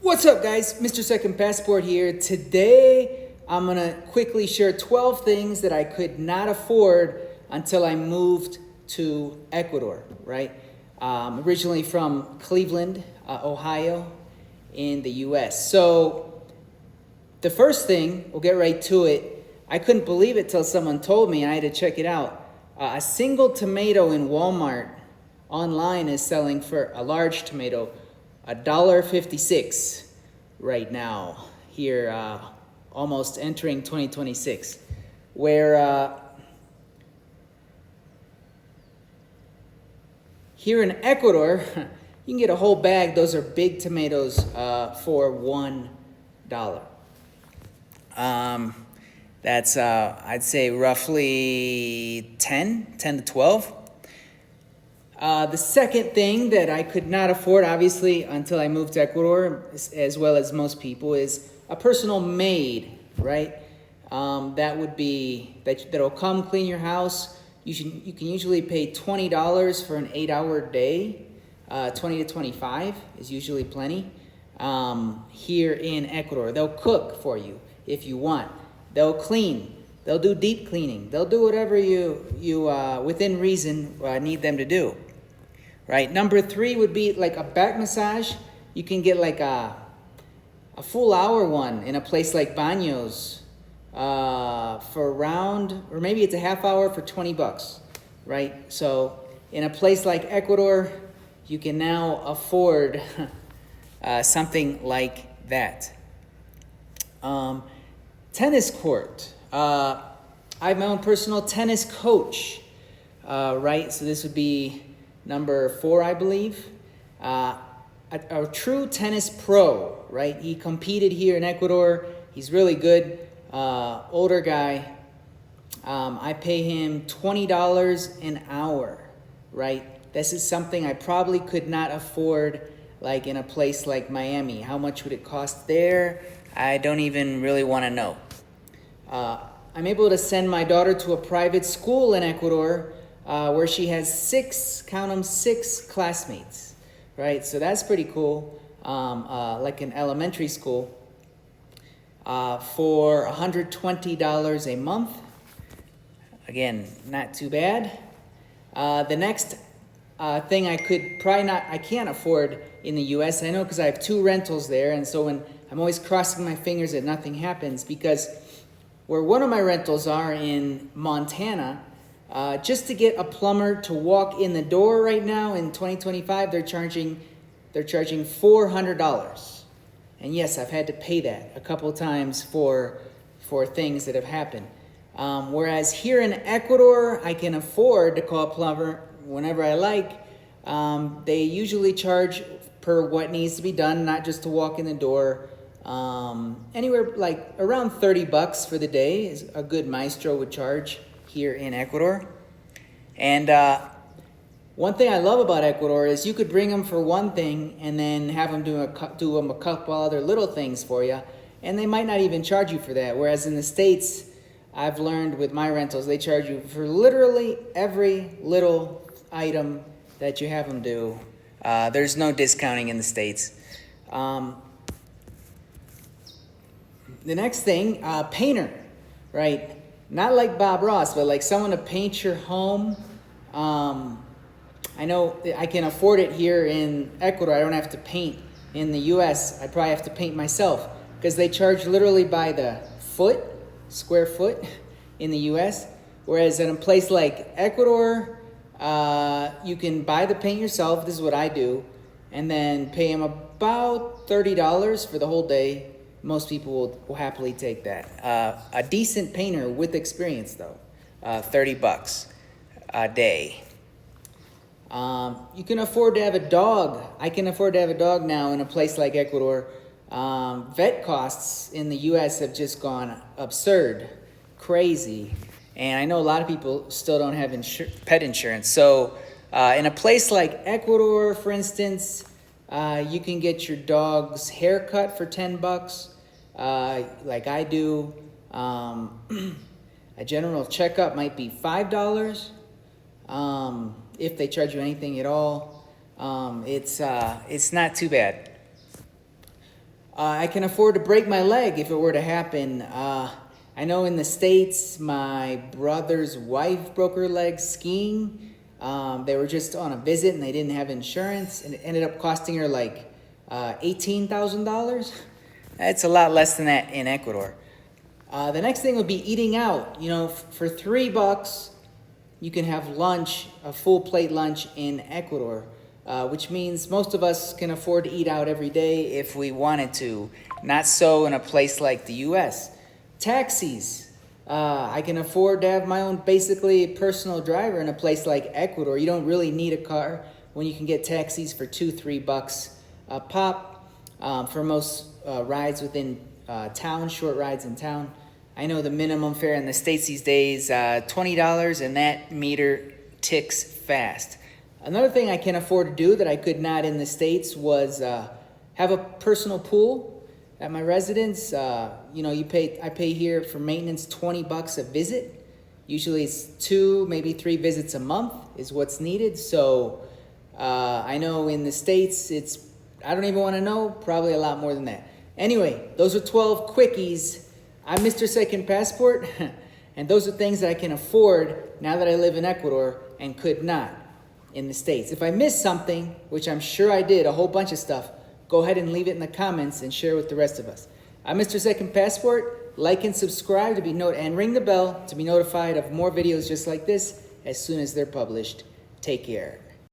What's up, guys? Mr. Second Passport here. Today, I'm going to quickly share 12 things that I could not afford until I moved to Ecuador, right? Originally from Cleveland, Ohio, in the U.S. So the first thing, we'll get right to it. I couldn't believe it till someone told me. I had to check it out. A single tomato in Walmart online is selling for a large tomato $1.56 right now here, almost entering 2026, where here in Ecuador you can get a whole bag. Those are big tomatoes for $1. That's I'd say roughly 10 to 12. The second thing that I could not afford, obviously, until I moved to Ecuador, as well as most people, is a personal maid, right? That would be, that'll come clean your house. You can usually pay $20 for an 8-hour day. 20 to 25 is usually plenty. Here in Ecuador, they'll cook for you if you want. They'll clean. They'll do deep cleaning. They'll do whatever you within reason, need them to do. Right. Number 3 would be like a back massage. You can get like a full hour one in a place like Baños for around, or maybe it's a half hour for $20, right? So in a place like Ecuador, you can now afford something like that. Tennis court. I have my own personal tennis coach, right? So this would be number 4, I believe. A true tennis pro, right? He competed here in Ecuador. He's really good. Older guy. I pay him $20 an hour, right? This is something I probably could not afford, like in a place like Miami. How much would it cost there? I don't even really want to know. I'm able to send my daughter to a private school in Ecuador where she has 6 classmates, right? So that's pretty cool, like an elementary school, for $120 a month. Again, not too bad. The next thing I can't afford in the U.S., I know because I have 2 rentals there, and so when I'm always crossing my fingers that nothing happens, because where one of my rentals are in Montana, just to get a plumber to walk in the door right now in 2025, they're charging $400. And yes, I've had to pay that a couple of times for things that have happened. Whereas here in Ecuador, I can afford to call a plumber whenever I like. They usually charge per what needs to be done, not just to walk in the door. Anywhere like around $30 for the day is a good maestro would charge here in Ecuador. And one thing I love about Ecuador is you could bring them for one thing and then have them do a couple other little things for you, and they might not even charge you for that. Whereas in the States, I've learned with my rentals, they charge you for literally every little item that you have them do. There's no discounting in the States. The next thing, painter, right? Not like Bob Ross, but like someone to paint your home. I know I can afford it here in Ecuador. I don't have to paint. In the U.S., I probably have to paint myself because they charge literally by the square foot in the U.S. Whereas in a place like Ecuador, you can buy the paint yourself. This is what I do. And then pay them about $30 for the whole day. Most people will happily take that. A decent painter with experience, though, $30 a day. You can afford to have a dog. I can afford to have a dog now in a place like Ecuador. Vet costs in the U.S. have just gone absurd, crazy. And I know a lot of people still don't have pet insurance. So in a place like Ecuador, for instance, you can get your dog's haircut for $10. Like I do. A general checkup might be $5. If they charge you anything at all. It's not too bad. I can afford to break my leg if it were to happen. I know in the States, my brother's wife broke her leg skiing. They were just on a visit and they didn't have insurance, and it ended up costing her like $18,000. That's a lot less than that in Ecuador. The next thing would be eating out. You know, for $3, you can have lunch, a full plate lunch in Ecuador, which means most of us can afford to eat out every day if we wanted to. Not so in a place like the US. Taxis. I can afford to have my own basically personal driver in a place like Ecuador. You don't really need a car when you can get taxis for $2-3 a pop for most rides within town, short rides in town. I know the minimum fare in the States these days, $20, and that meter ticks fast. Another thing I can afford to do that I could not in the States was have a personal pool at my residence. You know, I pay here for maintenance $20 a visit. Usually it's 2, maybe 3 visits a month is what's needed. So I know in the States I don't even want to know, probably a lot more than that. Anyway, those are 12 quickies. I'm Mr. Second Passport, and those are things that I can afford now that I live in Ecuador and could not in the States. If I missed something, which I'm sure I did, a whole bunch of stuff, go ahead and leave it in the comments and share with the rest of us. I'm Mr. Second Passport. Like and subscribe to be and ring the bell to be notified of more videos just like this as soon as they're published. Take care.